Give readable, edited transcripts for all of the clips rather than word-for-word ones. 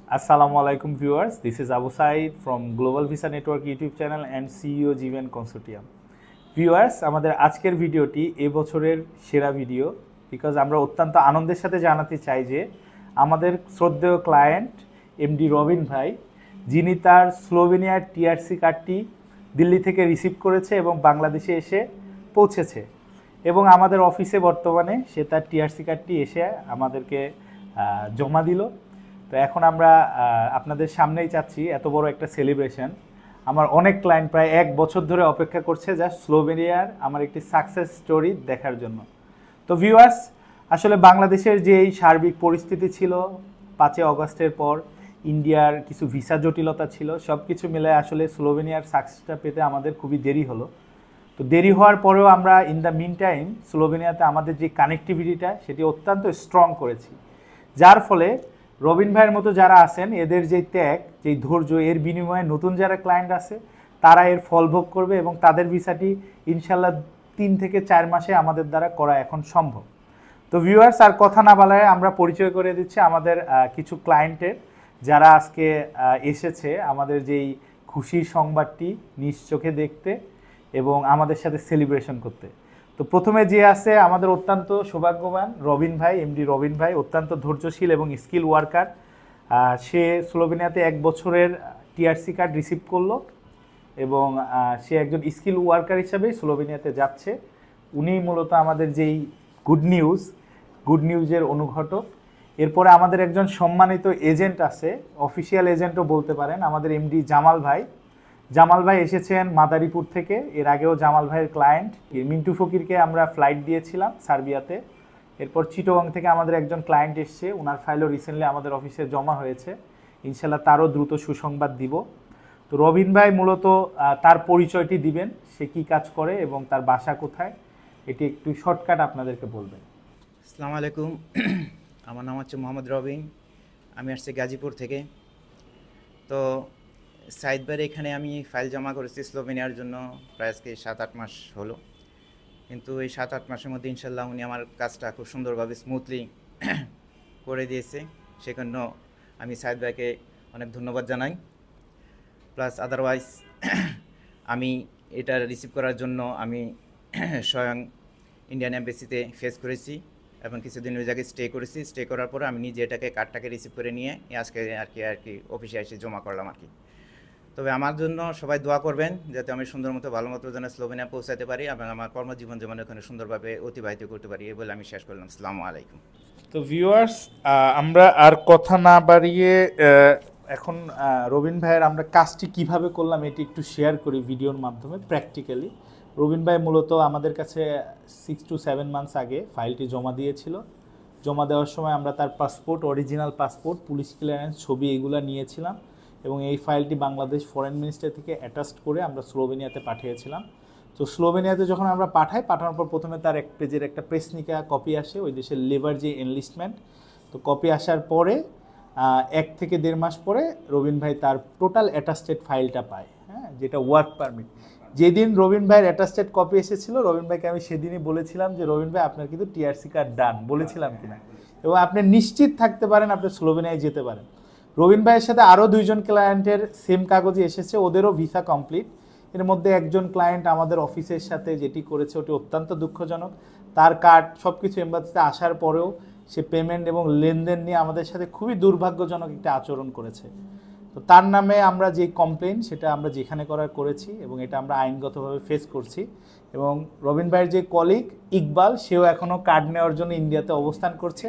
Assalamu alaikum viewers. This is Abu Said from Global Visa Network YouTube channel and CEO GVN Consortium. Viewers, আমাদের আজকের ভিডিওটি এই বছরের সেরা ভিডিও বিকজ আমরা অত্যন্ত আনন্দের সাথে জানাতে চাই যে আমাদের শ্রদ্ধেয় ক্লায়েন্ট এমডি রবিন ভাই যিনি তার স্লোভেনিয়ার টিআরসি কার্ডটি দিল্লি থেকে রিসিভ করেছে এবং বাংলাদেশে এসে পৌঁছেছে এবং আমাদের অফিসে বর্তমানে সে তার টিআরসি কার্ডটি এসে আমাদেরকে জমা দিল। তো এখন আমরা আপনাদের সামনেই চাচ্ছি এত বড় একটা সেলিব্রেশন। আমার অনেক ক্লায়েন্ট প্রায় 1 বছর ধরে অপেক্ষা করছে জাস্ট স্লোভেনিয়ার আমার একটি সাকসেস স্টোরি দেখার জন্য। তো ভিউয়ার্স, আসলে বাংলাদেশের যে এই সার্বিক পরিস্থিতি ছিল 5 আগস্টের পর, ইন্ডিয়ার কিছু ভিসা জটিলতা ছিল, সব কিছু মিলে আসলে স্লোভেনিয়ার সাকসেসটা পেতে আমাদের খুবই দেরি হলো। তো দেরি হওয়ার পরেও আমরা ইন দ্য মিন টাইম স্লোভেনিয়াতে আমাদের যে কানেক্টিভিটিটা সেটি অত্যন্ত স্ট্রং করেছি, যার ফলে রবিন ভাইয়ের মতো যারা আছেন এদের যে ত্যাগ, যেই ধৈর্য, এর বিনিময়ে নতুন যারা ক্লায়েন্ট আছে তারা এর ফল ভোগ করবে এবং তাদের ভিসাটি ইনশাল্লাহ 3 থেকে 4 মাসে আমাদের দ্বারা করা এখন সম্ভব। তো ভিউয়ার্স, আর কথা না বলায় আমরা পরিচয় করে দিচ্ছি আমাদের কিছু ক্লায়েন্টের যারা আজকে এসেছে আমাদের যেই খুশির সংবাদটি নিজ চোখে দেখতে এবং আমাদের সাথে সেলিব্রেশন করতে। তো প্রথমে যে আছে আমাদের অত্যন্ত সৌভাগ্যবান রবিন ভাই, এমডি রবিন ভাই, অত্যন্ত ধৈর্যশীল এবং স্কিল ওয়ার্কার। সে স্লোভেনিয়াতে 1 বছরের টিআরসি কার্ড রিসিভ করলো এবং সে একজন স্কিল ওয়ার্কার হিসাবেই স্লোভেনিয়াতে যাচ্ছে। উনি মূলত আমাদের যেই গুড নিউজের অনুঘটক। এরপরে আমাদের একজন সম্মানিত এজেন্ট আছে, অফিসিয়াল এজেন্টও বলতে পারেন, আমাদের এমডি জামাল ভাই এসেছেন মাদারীপুর থেকে। এর আগেও জামাল ভাইয়ের ক্লায়েন্ট মিন্টু ফকিরকে আমরা ফ্লাইট দিয়েছিলাম সার্বিয়াতে। এরপর চিটোগাং থেকে আমাদের একজন ক্লায়েন্ট এসছে, ওনার ফাইলও রিসেন্টলি আমাদের অফিসে জমা হয়েছে, ইনশাল্লাহ তারও দ্রুত সুসংবাদ দিব। তো রবিন ভাই মূলত তার পরিচয়টি দিবেন, সে কী কাজ করে এবং তার বাসা কোথায়, এটি একটু শর্টকাট আপনাদেরকে বলবেন। আসসালামু আলাইকুম, আমার নাম হচ্ছে মোহাম্মদ রবিন, আমি আসছি গাজীপুর থেকে। তো সাইদবার এখানে আমি ফাইল জমা করেছি স্লোভেনিয়ার জন্য প্রায় আজকে 7-8 মাস হলো। কিন্তু এই 7-8 মাসের মধ্যে ইনশাল্লাহ উনি আমার কাজটা খুব সুন্দরভাবে স্মুথলি করে দিয়েছে, সেজন্য আমি সাইদ ভাইকে অনেক ধন্যবাদ জানাই। প্লাস আদারওয়াইজ আমি এটা রিসিভ করার জন্য আমি স্বয়ং ইন্ডিয়ান এম্বাসিতে ফেস করেছি এবং কিছুদিন ওই জায়গায় স্টে করার পরে আমি নিজে এটাকে কার্ডটাকে রিসিভ করে নিয়ে আজকে আর কি অফিসে এসে জমা করলাম আর কি। তবে আমার জন্য সবাই দোয়া করবেন যাতে আমি সুন্দর মতো ভালো মতো যেন স্লোভেনিয়া পৌঁছাতে পারি এবং আমার কর্মজীবন যেমন ওখানে সুন্দরভাবে অতিবাহিত করতে পারি, এই বলে আমি শেষ করলাম। আসসালামু আলাইকুম। তো ভিউয়ার্স, আমরা আর কথা না বাড়িয়ে এখন রবিন ভাইয়ের আমরা কাজটি কিভাবে করলাম এটি একটু শেয়ার করি ভিডিওর মাধ্যমে প্র্যাকটিক্যালি। রবিন ভাই মূলত আমাদের কাছে 6 to 7 মান্থস আগে ফাইলটি জমা দিয়েছিল। জমা দেওয়ার সময় আমরা তার passport, original passport, police clearance, ছবি এগুলো নিয়েছিলাম এবং এই ফাইলটি বাংলাদেশ ফরেন মিনিস্টার থেকে অ্যাটাচড করে আমরা স্লোভেনিয়াতে পাঠিয়েছিলাম। তো স্লোভেনিয়াতে যখন আমরা পাঠানোর পর প্রথমে তার 1 পেজের একটা প্রেসনিকা কপি আসে, ওই দেশের লেবার যে এনলিস্টমেন্ট, তো কপি আসার পরে 1 থেকে 1.5 মাস পরে রবিন ভাই তার টোটাল অ্যাটাস্টেড ফাইলটা পায়, হ্যাঁ, যেটা ওয়ার্ক পারমিট। যেদিন রবিন ভাইয়ের অ্যাটাস্টেড কপি এসেছিল, রবিন ভাইকে আমি সেদিনই বলেছিলাম যে রবিন ভাই আপনার কিন্তু টিআরসি কার্ড ডান, বলেছিলাম কিনা, এবং আপনি নিশ্চিত থাকতে পারেন আপনি স্লোভেনিয়ায় যেতে পারেন। রবিন ভাইয়ের সাথে আরও 2 জন ক্লায়েন্টের সেম কাগজে এসেছে, ওদেরও ভিসা কমপ্লিট। এর মধ্যে একজন ক্লায়েন্ট আমাদের অফিসের সাথে যেটি করেছে ওটি অত্যন্ত দুঃখজনক। তার কার্ড সব কিছু এম্বাসিতে আসার পরেও সে পেমেন্ট এবং লেনদেন নিয়ে আমাদের সাথে খুবই দুর্ভাগ্যজনক একটা আচরণ করেছে। তো তার নামে আমরা যে কমপ্লেন সেটা আমরা যেখানে করেছি এবং এটা আমরা আইনগতভাবে ফেস করছি। এবং রবিন ভাইয়ের যে কলিগ ইকবাল, সেও এখনও কার্ড নেওয়ার জন্য ইন্ডিয়াতে অবস্থান করছে।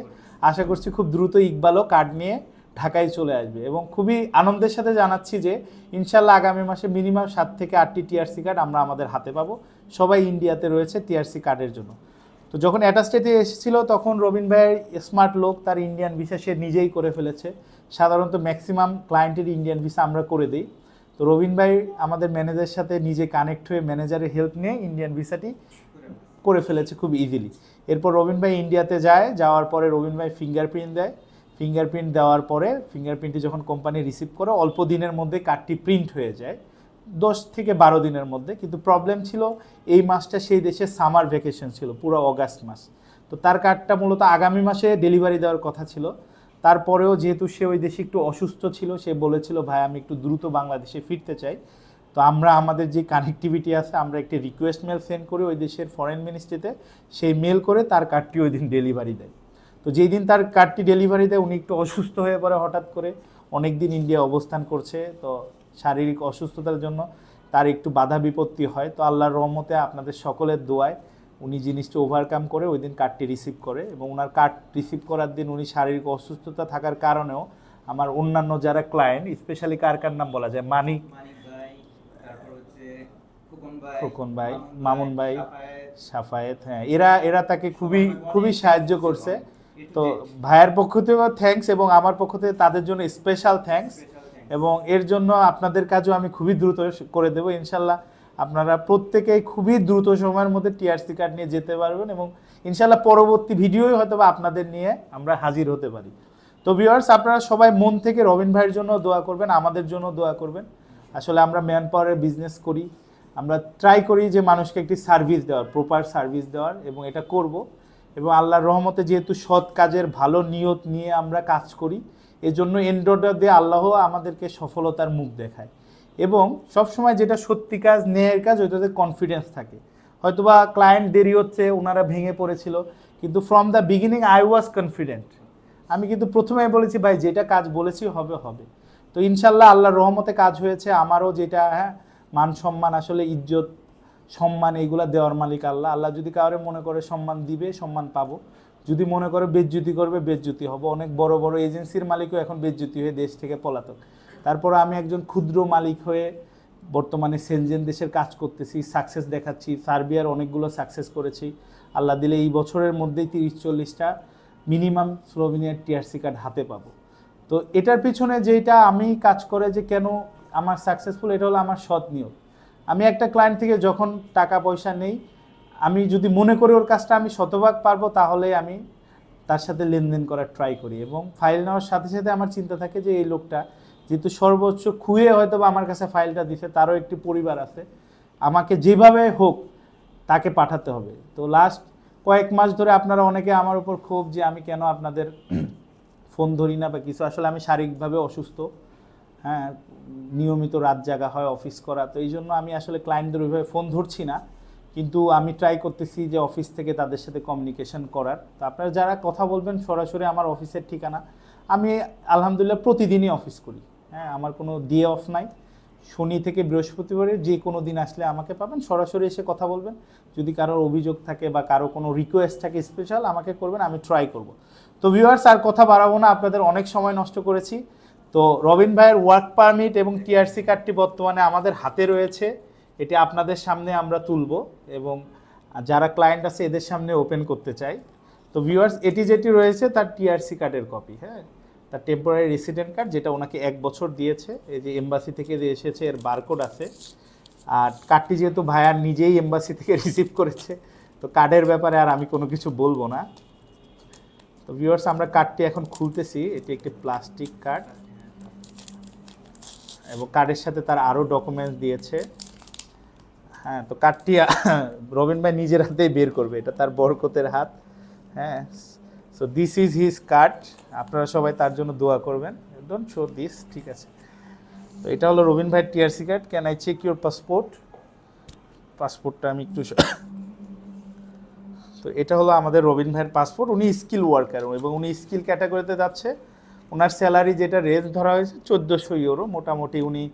আশা করছি খুব দ্রুত ইকবালও কার্ড নিয়ে ঢাকায় চলে আসবে এবং খুবই আনন্দের সাথে জানাচ্ছি যে ইনশাল্লাহ আগামী মাসে মিনিমাম 7 থেকে 8টি টিআরসি কার্ড আমরা আমাদের হাতে পাবো। সবাই ইন্ডিয়াতে রয়েছে টিআরসি কার্ডের জন্য। তো যখন অ্যাটাস্টেডে এসেছিল তখন রবিন ভাইয়ের স্মার্ট লোক, তার ইন্ডিয়ান ভিসা সে নিজেই করে ফেলেছে। সাধারণত ম্যাক্সিমাম ক্লায়েন্টের ইন্ডিয়ান ভিসা আমরা করে দিই। তো রবিন ভাই আমাদের ম্যানেজারের সাথে নিজে কানেক্ট হয়ে ম্যানেজারের হেল্প নিয়ে ইন্ডিয়ান ভিসাটি করে ফেলেছে খুব ইজিলি। এরপর রবিন ভাই ইন্ডিয়াতে যাওয়ার পরে রবিন ভাই ফিঙ্গারপ্রিন্ট দেয়। ফিঙ্গারপ্রিন্ট দেওয়ার পরে ফিঙ্গারপ্রিন্টটি যখন কোম্পানি রিসিভ করে অল্প দিনের মধ্যে কার্ডটি প্রিন্ট হয়ে যায়, 10 থেকে 12 দিনের মধ্যে। কিন্তু প্রবলেম ছিল এই মাসটা সেই দেশে সামার ভ্যাকেশন ছিল, পুরো অগাস্ট মাস। তো তার কার্ডটা মূলত আগামী মাসে ডেলিভারি দেওয়ার কথা ছিল। তারপরেও যেহেতু সে ওই দেশে একটু অসুস্থ ছিল, সে বলেছিল ভাই আমি একটু দ্রুত বাংলাদেশে ফিরতে চাই। তো আমরা আমাদের যে কানেক্টিভিটি আছে আমরা একটি রিকোয়েস্ট মেল সেন্ড করি ওই দেশের ফরেন মিনিস্ট্রিতে, সেই মেল করে তার কার্ডটি ওই দিন ডেলিভারি দেয়। তো যেই দিন তার কার্ডটি ডেলিভারি দেয় উনি একটু অসুস্থ হয়ে পড়ে হঠাৎ করে, অনেক দিন ইন্ডিয়া অবস্থান করছে, তো শারীরিক অসুস্থতার জন্য তার একটু বাধা বিপত্তি হয়। তো আল্লাহর রহমতে আপনাদের সকলের দোয়ায় উনি জিনিসটা ওভারকাম করে ওই দিন কার্ডটি রিসিভ করে, এবং ওনার কার্ড রিসিভ করার দিন উনি শারীরিক অসুস্থতা থাকার কারণেও আমার অন্যান্য যারা ক্লায়েন্ট, স্পেশালি কার কার নাম বলা যায়, মানিক খোকন ভাই, মামুন ভাই, সাফায়েত, হ্যাঁ এরা তাকে খুবই সাহায্য করছে। তো ভাইয়ের পক্ষ থেকেও থ্যাঙ্কস এবং আমার পক্ষ থেকে তাদের জন্য স্পেশাল থ্যাঙ্কস, এবং এর জন্য আপনাদের কাজও আমি খুবই দ্রুত করে দেবো ইনশাল্লাহ। আপনারা প্রত্যেকেই খুবই দ্রুত সময়ের মধ্যে টিআরসি কার্ড নিয়ে যেতে পারবেন, এবং ইনশাল্লাহ পরবর্তী ভিডিওই হয়তো বা আপনাদের নিয়ে আমরা হাজির হতে পারি। তো ভিউয়ার্স, আপনারা সবাই মন থেকে রবিন ভাইয়ের জন্য দোয়া করবেন, আমাদের জন্য দোয়া করবেন। আসলে আমরা ম্যান পাওয়ারের বিজনেস করি, আমরা ট্রাই করি যে মানুষকে একটি সার্ভিস দেওয়ার, প্রপার সার্ভিস দেওয়ার, এবং এটা করব। এবং আল্লাহর রহমতে যেহেতু সৎ কাজের ভালো নিয়ত নিয়ে আমরা কাজ করি, এজন্য এন্ড অর্ডার দিয়ে আল্লাহ আমাদেরকে সফলতার মুখ দেখায়। এবং সবসময় যেটা সত্যি কাজ, ন্যায়ের কাজ, ওইটাতে কনফিডেন্স থাকে। হয়তোবা ক্লায়েন্ট দেরি হচ্ছে, ওনারা ভেঙে পড়েছিল, কিন্তু from the beginning I was confident. আমি কিন্তু প্রথমেই বলেছি ভাই যেটা কাজ বলেছি হবে হবে। তো ইনশাল্লাহ আল্লাহর রহমতে কাজ হয়েছে। আমারও যেটা মান সম্মান, আসলে ইজ্জত সম্মান এইগুলা দেওয়ার মালিক আল্লাহ। আল্লাহ যদি কাউরে মনে করে সম্মান দিবে, সম্মান পাবো। যদি মনে করে বেজ্জুতি করবে, বেজ্জুতি হবো। অনেক বড় বড় এজেন্সির মালিকও এখন বেজ্জুতি হয়ে দেশ থেকে পলাতক। তারপর আমি একজন ক্ষুদ্র মালিক হয়ে বর্তমানে সেনজেন দেশের কাজ করতেছি, সাকসেস দেখাচ্ছি। সার্বিয়ার অনেকগুলো সাকসেস করেছি। আল্লাহ দিলে এই বছরের মধ্যেই 30-40টা মিনিমাম স্লোভেনিয়ার টিআরসি কার্ড হাতে পাবো। তো এটার পিছনে যেটা আমি কাজ করে যে কেন আমার সাকসেসফুল, এটা হলো আমার সৎ নিয়ত। আমি একটা ক্লায়েন্ট থেকে যখন টাকা পয়সা নেই, আমি যদি মনে করি ওর কাজটা আমি শতভাগ পারবো, তাহলে আমি তার সাথে লেনদেন করার ট্রাই করি। এবং ফাইল নেওয়ার সাথে সাথে আমার চিন্তা থাকে যে এই লোকটা যেহেতু সর্বোচ্চ খুঁয়ে হয়তো বা আমার কাছে ফাইলটা দিছে, তারও একটি পরিবার আছে, আমাকে যেভাবে হোক তাকে পাঠাতে হবে। তো লাস্ট কয়েক মাস ধরে আপনারা অনেকে আমার উপর ক্ষোভ যে আমি কেন আপনাদের ফোন ধরি না বা কিছু। আসলে আমি শারীরিকভাবে অসুস্থ, হ্যাঁ, নিয়মিত রাত জাগা হয়, অফিস করা, তো এই জন্য আমি আসলে ক্লায়েন্টদের ওইভাবে ফোন ধরছি না। কিন্তু আমি ট্রাই করতেছি যে অফিস থেকে তাদের সাথে কমিউনিকেশন করার। তো আপনারা যারা কথা বলবেন সরাসরি আমার অফিসের ঠিকানা, আমি আলহামদুলিল্লাহ প্রতিদিনই অফিস করি, হ্যাঁ, আমার কোনো ডে অফ নাই। শনি থেকে বৃহস্পতিবারে যে কোনো দিন আসলে আমাকে পাবেন, সরাসরি এসে কথা বলবেন। যদি কারোর অভিযোগ থাকে বা কারো কোনো রিকোয়েস্ট থাকে স্পেশাল, আমাকে করবেন, আমি ট্রাই করব। তো ভিউয়ার্স, আর কথা বাড়াবো না, আপনাদের অনেক সময় নষ্ট করেছি। তো রবিন ভাইয়ের ওয়ার্ক পারমিট এবং টিআরসি কার্ডটি বর্তমানে আমাদের হাতে রয়েছে। এটি আপনাদের সামনে আমরা তুলব এবং যারা ক্লায়েন্ট আছে এদের সামনে ওপেন করতে চাই। তো ভিউয়ার্স, এটি যেটি রয়েছে তার টিআরসি কার্ডের কপি, হ্যাঁ, তার টেম্পোরারি রেসিডেন্ট কার্ড, যেটা ওনাকে 1 বছর দিয়েছে। এই যে এমবাসি থেকে যে এসেছে এর বারকোড আছে। আর কার্ডটি যেহেতু ভাইয়ার নিজেই এমবাসি থেকে রিসিভ করেছে, তো কার্ডের ব্যাপারে আর আমি কোনো কিছু বলবো না। তো ভিউয়ার্স, আমরা কার্ডটি এখন খুলতেছি। এটি একটি প্লাস্টিক কার্ড এবং কার্ডের সাথে তার আরও ডকুমেন্টস দিয়েছে। হ্যাঁ, তো কার্ডটি রবিন ভাই নিজের হাতেই বের করবে, এটা তার বরকতের হাত। হ্যাঁ, so this is his card. আপনারা সবাই তার জন্য দোয়া করবেন। ডোন্ট শো দিস, ঠিক আছে। তো এটা হলো রবিন ভাইয়ের TRC card. Can I check your passport? পাসপোর্টটা আমি একটু, তো এটা হলো আমাদের রবিন ভাইয়ের পাসপোর্ট। উনি স্কিল ওয়ার্কার এবং উনি স্কিল ক্যাটাগরিতে যাচ্ছে। ওনার স্যালারি যেটা রেঞ্জ ধরা হয়েছে 1400 ইউরো, মোটামুটি উনি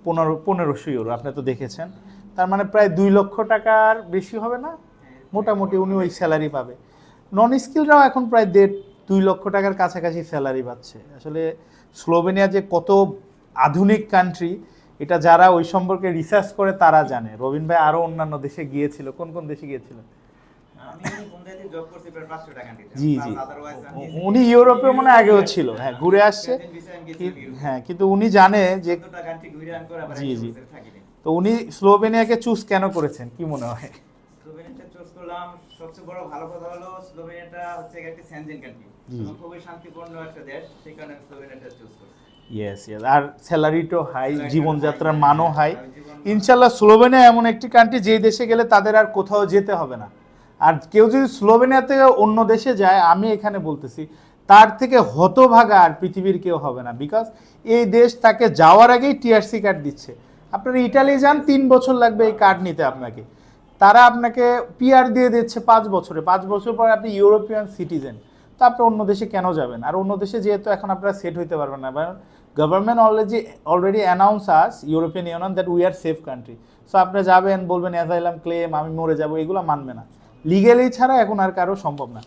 1500 ইউরো, আপনি তো দেখেছেন। তার মানে প্রায় 2 লক্ষ টাকার বেশি হবে না, মোটামুটি উনি ওই স্যালারি পাবে। নন স্কিলরাও এখন প্রায় 2 লক্ষ টাকার কাছাকাছি স্যালারি পাচ্ছে। আসলে স্লোভেনিয়া যে কত আধুনিক কান্ট্রি, এটা যারা ওই সম্পর্কে রিসার্চ করে তারা জানে। রবিন ভাই আরও অন্যান্য দেশে গিয়েছিল। কোন কোন দেশে গিয়েছিলেন? জি জি, উনি ইউরোপে মনে আগেও ছিল, হ্যাঁ, ঘুরে আসছে। হ্যাঁ, কিন্তু উনি জানে যে, জি জি, তো উনি স্লোভেনিয়াকে চুজ কেন করেছেন কি মনে হয়? স্লোভেনিয়াটা চুজ করলাম, সবচেয়ে বড় ভালো কথা হলো স্লোভেনিয়াটা হচ্ছে একটা সেনজেন কান্ট্রি, খুবই শান্তিপূর্ণ একটা দেশ, সেই কারণে স্লোভেনিয়াটা চুজ করছি। ইয়েস ইয়েস, আর স্যালারিটাও হাই, জীবনযাত্রার মানও হাই। ইনশাল্লাহ স্লোভেনিয়া এমন একটি কান্ট্রি যে দেশে গেলে তাদের আর কোথাও যেতে হবে না। আর কেউ যদি স্লোভেনিয়া থেকে অন্য দেশে যায়, আমি এখানে বলতেছি, তার থেকে হতভাগা আর পৃথিবীর কেউ হবে না, বিকজ এই দেশ তাকে যাওয়ার আগেই টিআরসি কার্ড দিচ্ছে। আপনারা ইটালি যান 3 বছর লাগবে এই কার্ড নিতে আপনাকে, তারা আপনাকে পিআর দিয়ে দিচ্ছে 5 বছরে, 5 বছর পরে আপনি ইউরোপিয়ান সিটিজেন। তো আপনি অন্য দেশে কেন যাবেন? আর অন্য দেশে যেহেতু এখন আপনারা সেট হইতে পারবেন না, কারণ government already announce us European union that we are safe country. So আপনি যাবেন, বলবেন অ্যাজাইলাম ক্লেম, আমি মরে যাব, এগুলো মানবে না, লিগেলি ছাড়া এখন আর কারো সম্ভব না।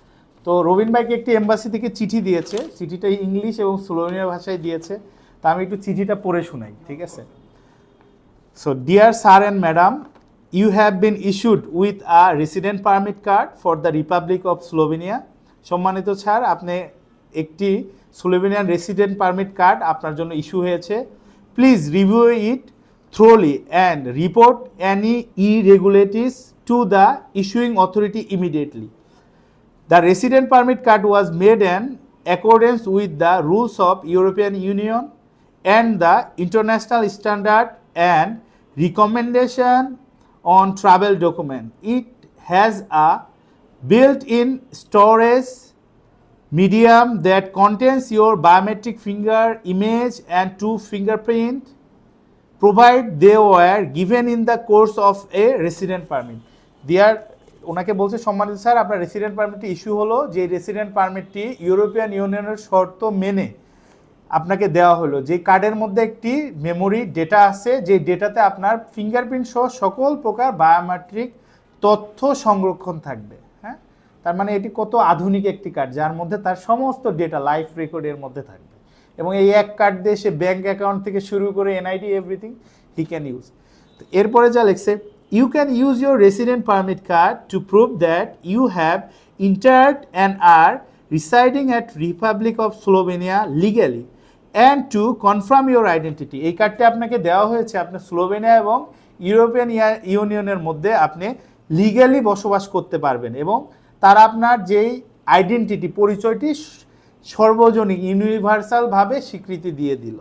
তো রবিন ভাইকে একটি এম্বাসি থেকে চিঠি দিয়েছে, চিঠিটা ইংলিশ এবং স্লোভেনিয়া ভাষায় দিয়েছে। তা আমি একটু চিঠিটা পড়ে শোনাই, ঠিক আছে? So dear sir and madam, you have been issued with a resident permit card for the Republic of Slovenia. সম্মানিত স্যার, আপনি একটি স্লোভেনিয়ান রেসিডেন্ট পারমিট কার্ড আপনার জন্য ইস্যু হয়েছে। Please review it thoroughly and report any irregularities to the issuing authority immediately. The resident permit card was made in accordance with the rules of European Union and the international standard and recommendation on travel document. It has a built-in storage medium that contains your biometric finger image and 2 fingerprint, provide they were given in the course of a resident permit. ওনাকে বলছে, সম্মানিত sir, আপনার resident পারমিটটি issue হলো, যে resident পারমিটটি European ইউনিয়নের শর্ত মেনে আপনাকে দেওয়া হলো। যে কার্ডের মধ্যে একটি মেমোরি ডেটা আছে, যে ডেটাতে আপনার ফিঙ্গারপ্রিন্ট সহ সকল প্রকার বায়োমেট্রিক তথ্য সংরক্ষণ থাকবে। হ্যাঁ, তার মানে এটি কত আধুনিক একটি কার্ড, যার মধ্যে তার সমস্ত ডেটা লাইফ রেকর্ডের মধ্যে থাকবে। এবং এই এক কার্ড দিয়ে সে ব্যাঙ্ক অ্যাকাউন্ট থেকে শুরু করে NID everything he can use. তো এরপরে যা লিখছে, you can use your resident permit card to prove that you have entered and are residing at Republic of Slovenia legally and to confirm your identity. এই কার্ডটি আপনাকে দেওয়া হয়েছে, আপনি স্লোভেনিয়া এবং ইউরোপিয়ান ইউনিয়নের মধ্যে আপনি লিগ্যালি বসবাস করতে পারবেন, এবং তারা আপনার যেই আইডেন্টিটি, পরিচয়টি সর্বজনীন ইউনিভার্সালভাবে স্বীকৃতি দিয়ে দিল।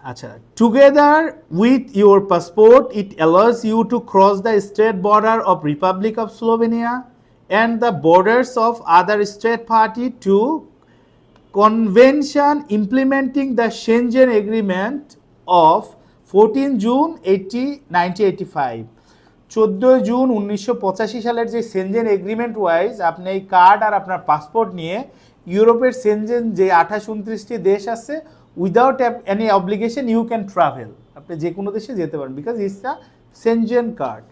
আচ্ছা, together with your passport it allows you to cross the state border of republic of Slovenia and the borders of other state party to convention implementing the Schengen Agreement of 14 June 1985. 14 June 1985 সালের যে Shenzhen agreement wise আপনি এই card আর আপনার passport নিয়ে ইউরোপের Shenzhen যে 28-29টি দেশ আছে, without any obligation you can travel, আপনি যে কোনো দেশে যেতে পারেন, because it's a Schengen card.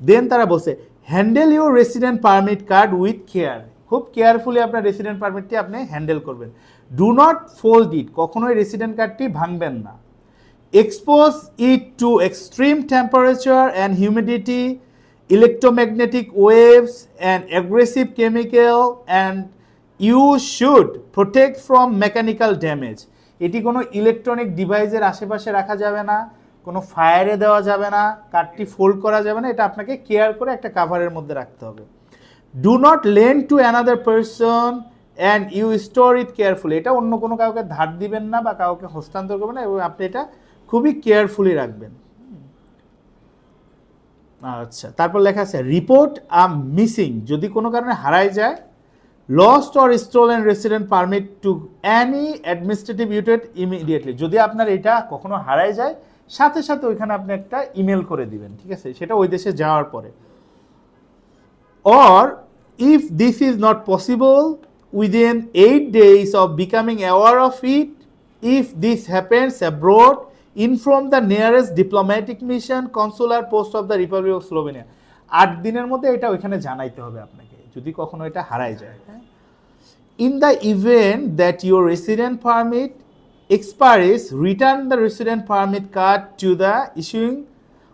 Then তারা বলছে, handle your resident permit card with care, খুব কেয়ারফুলি আপনার রেসিডেন্ট পারমিটটি আপনি হ্যান্ডেল করবেন। ডু নট ফোল্ড ইট, কখনোই রেসিডেন্ট কার্ডটি ভাঙবেন না। Expose it to extreme temperature and humidity, electromagnetic waves and aggressive chemical, and you should protect from mechanical damage. এটি কোনো ইলেকট্রনিক ডিভাইসের আশেপাশে রাখা যাবে না, কোনো ফায়ারে দেওয়া যাবে না, কার্ডটি ফোল্ড করা যাবে না, এটা আপনাকে কেয়ার করে একটা কাভারের মধ্যে রাখতে হবে। Do not lend to another person and you store it carefully, এটা অন্য কোনো কাউকে ধার দিবেন না বা কাউকে হস্তান্তর করবেন না, এবং আপনি এটা খুবই কেয়ারফুলি রাখবেন। আচ্ছা, তারপর লেখা আছে, রিপোর্ট আ মিসিং, যদি কোনো কারণে হারায় যায়, lost or stolen resident permit to any administrative unit immediately, যদি আপনার এটা কখনো হারায় যায়, সাথে সাথে ওইখানে আপনি একটা ইমেল করে দিবেন, ঠিক আছে, সেটা ওই দেশে যাওয়ার পরে। Or if this is not possible within 8 days of becoming aware of it, if this happens abroad, inform the nearest diplomatic mission, consular post of the Republic of Slovenia. 8 দিনের মধ্যে এটা ওইখানে জানাইতে হবে আপনাকে, যদি কখনো এটা হারায় যায়। In the event that your resident permit expires, return the resident permit card to the issuing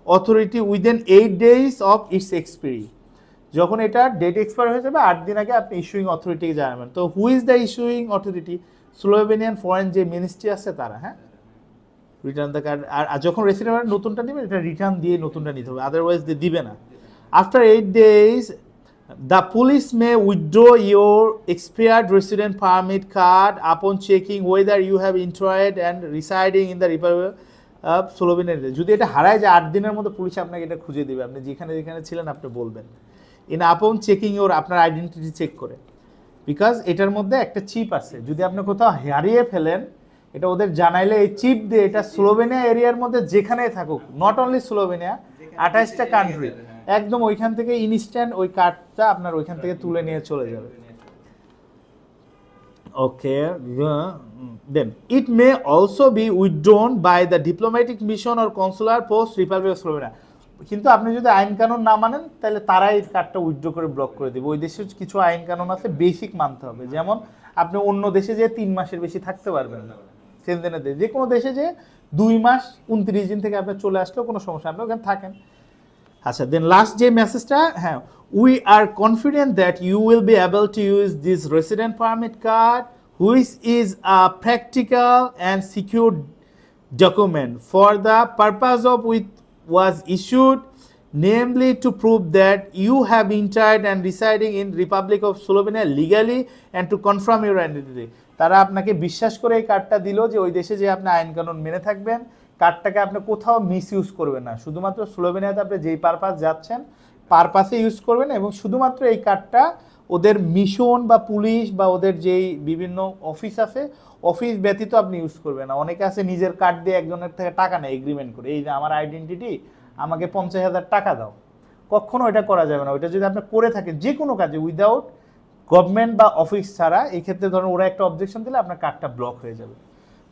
authority within 8 days of its expiry. যখন এটা ডেট এক্সপায়ার হয়ে যাবে 8 দিন আগে আপনি ইস্যুইং অথরিটিকে জানাবেন। তো who is the issuing authority? Slovenian foreign যে মিনিস্ট্রি আছে তারা। হ্যাঁ, রিটার্ন দ্য কার্ড। আর যখন রেসিডেন্ট নতুনটা নেবেন, এটা রিটার্ন দিয়ে নতুনটা নিতে হবে, আদারওয়াইজ দিবে না। After 8 days the police may withdraw your expired resident permit card upon checking whether you have entered and residing in the Republic of Slovenia. যদি এটা হারায় যায় 8 দিনের মধ্যে পুলিশ আপনাকে এটা খুঁজে দিবে, আপনি যেখানে যেখানে ছিলেন আপনি বলবেন। ইন আপন চেকিং ইউর, আপনার আইডেন্টিটি চেক করে। বিকজ এটার মধ্যে একটা চিপ আছে, যদি আপনি কোথাও হারিয়ে ফেলেন এটা ওদের জানাইলে এই চিপ দিয়ে এটা স্লোভেনিয়া এরিয়ার মধ্যে যেখানেই থাকুক, নট অনলি স্লোভেনিয়া, 28টা কান্ট্রি, একদম ওইখান থেকে ইনস্ট্যান্ট ওই কার্ডটা আপনার ওইখান থেকে তুলে নিয়ে চলে যাবে। Okay, then it may also be withdrawn by the diplomatic mission or consular post Republic of Slovenia. কিন্তু আপনি যদি আইন কানুন না মানেন তাহলে তারা এই কার্ডটা উইথড্র করে ব্লক করে দেবে। ওই দেশের কিছু আইন কানুন আছে, বেসিক মানতে হবে। যেমন আপনি অন্য দেশে যে 3 মাসের বেশি থাকতে পারবেন না, সেনজেনের দেশে যে কোনো দেশে যে 2 মাস 29 দিন থেকে আপনি চলে আসলেও কোনো সমস্যা, আপনি ওখানে থাকেন। আচ্ছা, দেন লাস্ট যে মেসেজটা, হ্যাঁ, we are confident that you will be able to use this resident permit card, which is a practical and secure document for the purpose of which was issued, namely to prove that you have entered and residing in Republic of Slovenia legally and to confirm your identity. তারা আপনাকে বিশ্বাস করে এই কার্ডটা দিল যে ওই দেশে যে আপনি আইন কানুন মেনে থাকবেন, কার্ডটাকে আপনি কোথাও মিস ইউজ করবেন না, শুধুমাত্র স্লোভেনিয়াতে আপনি যেই পারপাস যাচ্ছেন পারপাসে ইউজ করবেন, এবং শুধুমাত্র এই কার্ডটা ওদের মিশন বা পুলিশ বা ওদের যেই বিভিন্ন অফিস আছে অফিস ব্যতীত আপনি ইউজ করবেন না। অনেকে আছে নিজের কার্ড দিয়ে একজনের থেকে টাকা নেয় এগ্রিমেন্ট করে, এই যে আমার আইডেন্টিটি আমাকে 50,000 টাকা দাও, কখনো এটা করা যাবে না। ওইটা যদি আপনি করে থাকেন যে কোনো কাজে উইদাউট গভর্নমেন্ট বা অফিস ছাড়া, এই ক্ষেত্রে ধরুন ওরা একটা অবজেকশন দিলে আপনার কার্ডটা ব্লক হয়ে যাবে।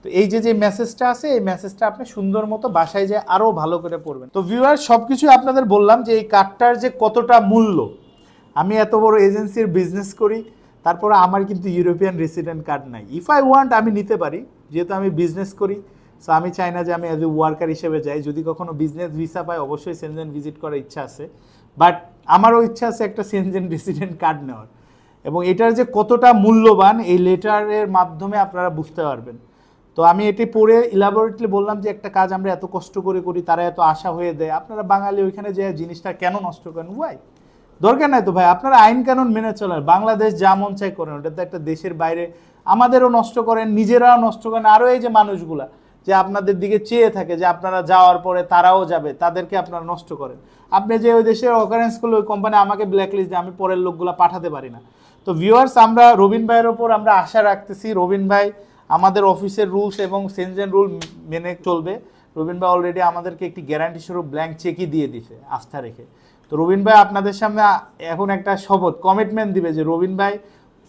তো এই যে মেসেজটা আছে, এই মেসেজটা আপনি সুন্দর মতো বাসায় যেয়ে আরও ভালো করে পড়বেন। তো ভিউয়ার, সব কিছুই আপনাদের বললাম যে এই কার্ডটার যে কতটা মূল্য। আমি এত বড় এজেন্সির বিজনেস করি, তারপরে আমার কিন্তু ইউরোপিয়ান রেসিডেন্ট কার্ড নাই। ইফ আই ওয়ান্ট আমি নিতে পারি, যেহেতু আমি বিজনেস করি, সো আমি চাই না যে আমি অ্যাজ এ ওয়ার্কার হিসেবে যাই। যদি কখনো বিজনেস ভিসা পাই অবশ্যই সেনজেন ভিজিট করার ইচ্ছা আছে, বাট আমারও ইচ্ছা আছে একটা সেনজেন রেসিডেন্ট কার্ড নেওয়ার। এবং এটার যে কতটা মূল্যবান এই লেটারের মাধ্যমে আপনারা বুঝতে পারবেন। তো আমি এটি পড়ে ইলাবোরেটলি বললাম যে একটা কাজ আমরা এত কষ্ট করে করি, তারা এত আশা হয়ে দেয়, আপনারা বাঙালি ওইখানে যে জিনিসটা কেন নষ্ট করেন? ওয়াই? দরকার নাই তো ভাই, আপনারা আইন কানুন মেনে চলেন, বাংলাদেশ যা মন চাই করেন, ওটা তো একটা দেশের বাইরে, আমাদেরও নষ্ট করেন, নিজেরাও নষ্ট করেন, আরও এই যে মানুষগুলা যে আপনাদের দিকে চেয়ে থাকে যে আপনারা যাওয়ার পরে তারাও যাবে, তাদেরকে আপনারা নষ্ট করেন। আপনি যে ওই দেশের অকারেন্স করলে ওই কোম্পানি আমাকে ব্ল্যাকলিস্ট দিয়ে আমি পরের লোকগুলা পাঠাতে পারি না। তো ভিউয়ার্স, আমরা রবিন ভাইয়ের ওপর আমরা আশা রাখতেছি, রবিন ভাই আমাদের অফিসের রুলস এবং সেনজেন রুল মেনে চলবে। রবিন ভাই অলরেডি আমাদেরকে একটি গ্যারান্টি স্বরূপ ব্ল্যাঙ্ক চেকই দিয়ে দিছে আস্থা রেখে। তো রবিন ভাই আপনাদের সামনে এখন একটা শপথ কমিটমেন্ট দিবে যে রবিন ভাই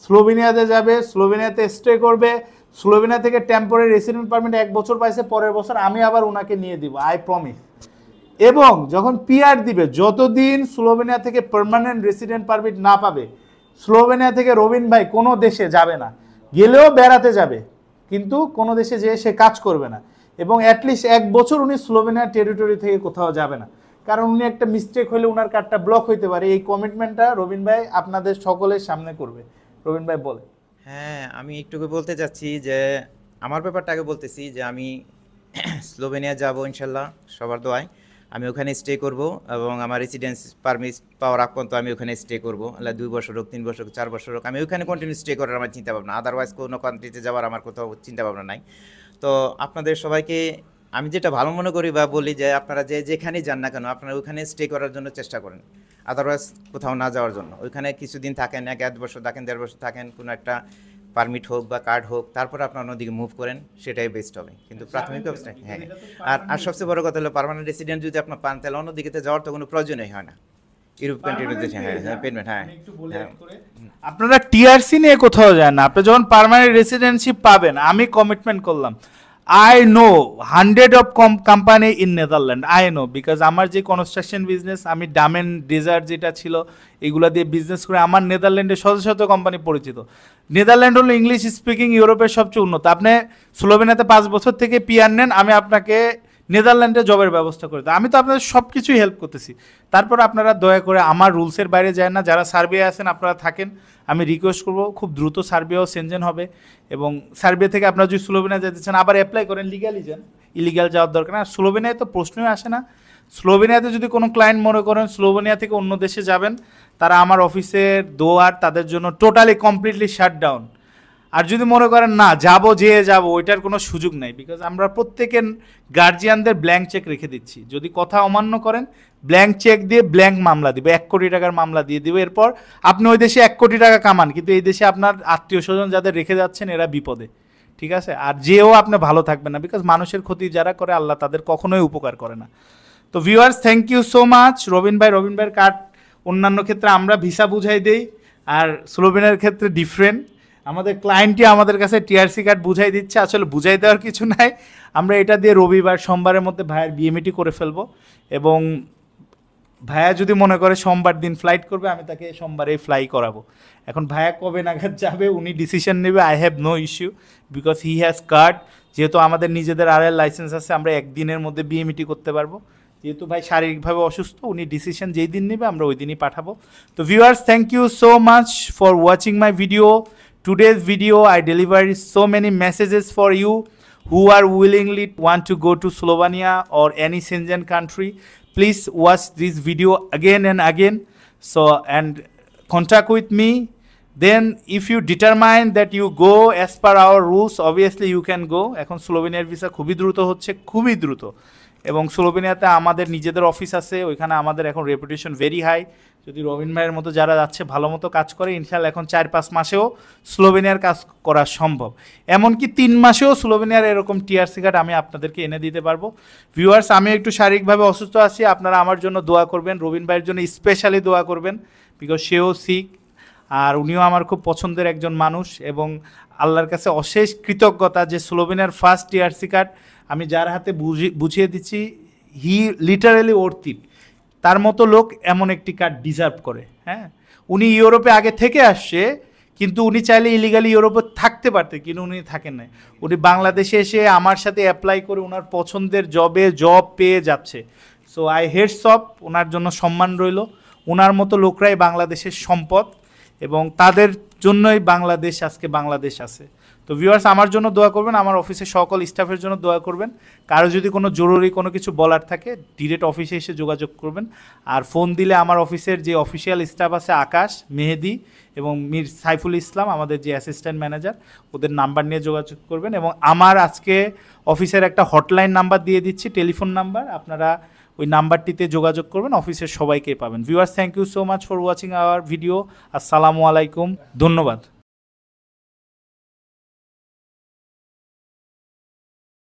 স্লোভেনিয়াতে যাবে, স্লোভেনিয়াতে স্টে করবে, স্লোভেনিয়া থেকে টেম্পোরারি রেসিডেন্ট পারমিট 1 বছর পাইছে, পরের বছর আমি আবার ওনাকে নিয়ে দিব, আই প্রমিস। এবং যখন পিআর দিবে, যতদিন স্লোভেনিয়া থেকে পার্মানেন্ট রেসিডেন্ট পারমিট না পাবে, স্লোভেনিয়া থেকে রবিন ভাই কোনো দেশে যাবে না, গেলেও বেড়াতে যাবে, কিন্তু কোনো দেশে যেয়ে সে কাজ করবে না। এবং অ্যাটলিস্ট 1 বছর উনি স্লোভেনিয়া টেরিটরি থেকে কোথাও যাবে না, কারণ উনি একটা মিস্টেক হলে ওনার কার্ডটা ব্লক হইতে পারে। এই কমিটমেন্টটা রবিন ভাই আপনাদের সকলের সামনে করবে। রবিন ভাই বলে। হ্যাঁ, আমি একটু বলতে চাচ্ছি যে আমার ব্যাপারটা আগে বলতেছি যে আমি স্লোভেনিয়া যাব ইনশাল্লাহ, সবার দোয়ায়। আমি ওখানে স্টে করব এবং আমার রেসিডেন্স পারমিট পাওয়ার আগ পর্যন্ত আমি ওখানে স্টে করব। 2 বছর হোক, 3 বছর হোক, 4 বছর হোক, আমি ওখানে কন্টিনিউ স্টে করার আমার চিন্তা ভাবনা। আদারওয়াইজ কোনো কান্ট্রিতে যাওয়ার আমার কোথাও চিন্তা ভাবনা নাই। তো আপনাদের সবাইকে আমি যেটা ভালো মনে করি বা বলি যে আপনারা যেখানেই যান না কেন, আপনারা ওখানে স্টে করার জন্য চেষ্টা করেন, আদারওয়াইজ কোথাও না যাওয়ার জন্য। ওইখানে কিছুদিন থাকেন, 1-1.5 বছর থাকেন, 1.5 বছর থাকেন, কোনো একটা পারমিট হোক বা কার্ড হোক, তারপর আপনার অন্যদিকে মুভ করেন, সেটাই বেস্ট হবে। কিন্তু প্রাথমিক অবস্থায় হ্যাঁ, আর সবচেয়ে বড় কথা হলো পার্মানেন্ট রেসিডেন্ট যদি আপনার পান, তাহলে অন্যদিকে যাওয়ার তো কোনো প্রয়োজনই হয় না। ইউরোপ কান্ট্রির দেশে হ্যাঁ পেমেন্ট হ্যাঁ। আপনারা টিআরসি নিয়ে কোথাও যান না, আপনি যখন পার্মানেন্ট রেসিডেন্সিপ পাবেন, আমি কমিটমেন্ট করলাম, I know 100 of company in Netherlands, I know, because আমার যে কনস্ট্রাকশন বিজনেস, আমি ডামেন ডেজার্ট যেটা ছিল এগুলা দিয়ে বিজনেস করে আমার নেদারল্যান্ডে শত শত কোম্পানি পরিচিত। নেদারল্যান্ড হলো ইংলিশ স্পিকিং ইউরোপের সবচেয়ে উন্নত। আপনি স্লোভেনিয়াতে 5 বছর থেকে পিআর নেন, আমি আপনাকে নেদারল্যান্ডে জবের ব্যবস্থা করে দিই। আমি তো আপনাদের সব কিছুই হেল্প করতেছি। তারপর আপনারা দয়া করে আমার রুলসের বাইরে যায় না। যারা সার্বিয়া আছেন আপনারা থাকেন, আমি রিকোয়েস্ট করব খুব দ্রুত সার্বিয়াও সেনজেন হবে, এবং সার্বিয়া থেকে আপনারা যদি স্লোভেনিয়া যেতে চান আবার অ্যাপ্লাই করেন, লিগালি যান, ইলিগাল যাওয়ার দরকার না। স্লোভেনিয়ায় তো প্রশ্নই আসে না। স্লোভেনিয়াতে যদি কোনো ক্লায়েন্ট মনে করেন স্লোভেনিয়া থেকে অন্য দেশে যাবেন, তারা আমার অফিসের দোয়ার তাদের জন্য টোটালি কমপ্লিটলি শাট ডাউন। আর যদি মনে করেন না যাবো যেয়ে যাবো, ওইটার কোনো সুযোগ নাই, বিকজ আমরা প্রত্যেকের গার্জিয়ানদের ব্ল্যাঙ্ক চেক রেখে দিচ্ছি। যদি কথা অমান্য করেন ব্ল্যাঙ্ক চেক দিয়ে ব্ল্যাঙ্ক মামলা দিবে, 1 কোটি টাকার মামলা দিয়ে দিবে। এরপর আপনি ওই দেশে 1 কোটি টাকা কামান, কিন্তু এই দেশে আপনার আত্মীয় স্বজন যাদের রেখে যাচ্ছেন এরা বিপদে, ঠিক আছে? আর যেও আপনি ভালো থাকবেন না, বিকজ মানুষের ক্ষতি যারা করে আল্লাহ তাদের কখনোই উপকার করে না। তো viewers, thank you so much. Robin ভাইয়ের কার্ড অন্যান্য ক্ষেত্রে আমরা ভিসা বুঝাই দেই, আর স্লোভেনিয়ার ক্ষেত্রে ডিফারেন্ট। আমাদের ক্লায়েন্টই আমাদের কাছে টিআরসি কার্ড বুঝাই দিচ্ছে, আসলে বুঝাই দেওয়ার কিছু নাই। আমরা এটা দিয়ে রবিবার সোমবারের মধ্যে ভাইয়ের বিএমইটি করে ফেলবো, এবং ভাইয়া যদি মনে করে সোমবার দিন ফ্লাইট করবে, আমি তাকে সোমবারেই ফ্লাই করাবো। এখন ভাইয়া কবে নাগাদ যাবে উনি ডিসিশন নেবে, I have no issue, because he has card. যেহেতু আমাদের নিজেদের আরএল লাইসেন্স আছে, আমরা একদিনের মধ্যে বিএমইটি করতে পারবো। যেহেতু ভাই শারীরিকভাবে অসুস্থ, উনি ডিসিশন যেই দিন নেবে আমরা ওই দিনই পাঠাবো। তো viewers, thank you so much for watching my video. Today's video I delivered so many messages for you who are willingly want to go to Slovenia or any Schengen country. Please watch this video again and again, so and contact with me. Then if you determine that you go as per our rules, obviously you can go. এখন স্লোভেনিয়ার visa খুবই দ্রুত হচ্ছে, খুবই দ্রুত, এবং স্লোভেনিয়াতে আমাদের নিজেদের office আছে, ওইখানে আমাদের এখন রেপুটেশন ভেরি হাই। যদি রবিন ভাইয়ের মতো যারা যাচ্ছে ভালো মতো কাজ করে, ইনশাল্লাহ এখন 4-5 মাসেও স্লোভেনিয়ার কাজ করা সম্ভব। এমনকি 3 মাসেও স্লোভেনিয়ার এরকম টিআরসি কার্ড আমি আপনাদেরকে এনে দিতে পারবো। ভিউয়ার্স, আমি একটু শারীরিকভাবে অসুস্থ আছি, আপনারা আমার জন্য দোয়া করবেন, রবিন ভাইয়ের জন্য স্পেশালি দোয়া করবেন, বিকজ সেও সিক, আর উনিও আমার খুব পছন্দের একজন মানুষ। এবং আল্লাহর কাছে অশেষ কৃতজ্ঞতা যে স্লোভেনিয়ার ফার্স্ট টিআরসি কার্ড আমি যার হাতে বুঝিয়ে দিচ্ছি, হি লিটারালি ওর্থ ইট। তার মতো লোক এমন একটি কার্ড ডিজার্ভ করে। হ্যাঁ, উনি ইউরোপে আগে থেকে আসছে, কিন্তু উনি চাইলে ইলিগালি ইউরোপে থাকতে পারতেন, কিন্তু উনি থাকেন না। উনি বাংলাদেশে এসে আমার সাথে অ্যাপ্লাই করে ওনার পছন্দের জব পেয়ে যাচ্ছে। সো আই হেডস অফ, ওনার জন্য সম্মান রইল। ওনার মতো লোকরাই বাংলাদেশের সম্পদ, এবং তাদের জন্যই বাংলাদেশ আজকে বাংলাদেশ আছে। তো ভিউয়ার্স, আমার জন্য দোয়া করবেন, আমার অফিসের সকল স্টাফের জন্য দোয়া করবেন। কারো যদি কোনো জরুরি কোনো কিছু বলার থাকে ডিরেক্ট অফিসে এসে যোগাযোগ করবেন, আর ফোন দিলে আমার অফিসের যে অফিসিয়াল স্টাফ আছে আকাশ, মেহেদি এবং মীর সাইফুল ইসলাম, আমাদের যে অ্যাসিস্ট্যান্ট ম্যানেজার, ওদের নাম্বার নিয়ে যোগাযোগ করবেন। এবং আমার আজকে অফিসের একটা হটলাইন নাম্বার দিয়ে দিচ্ছি, টেলিফোন নাম্বার, আপনারা ওই নাম্বারটিতে যোগাযোগ করবেন, অফিসের সবাইকে পাবেন। Viewers, thank you so much for watching our video. আসসালামু আলাইকুম, ধন্যবাদ।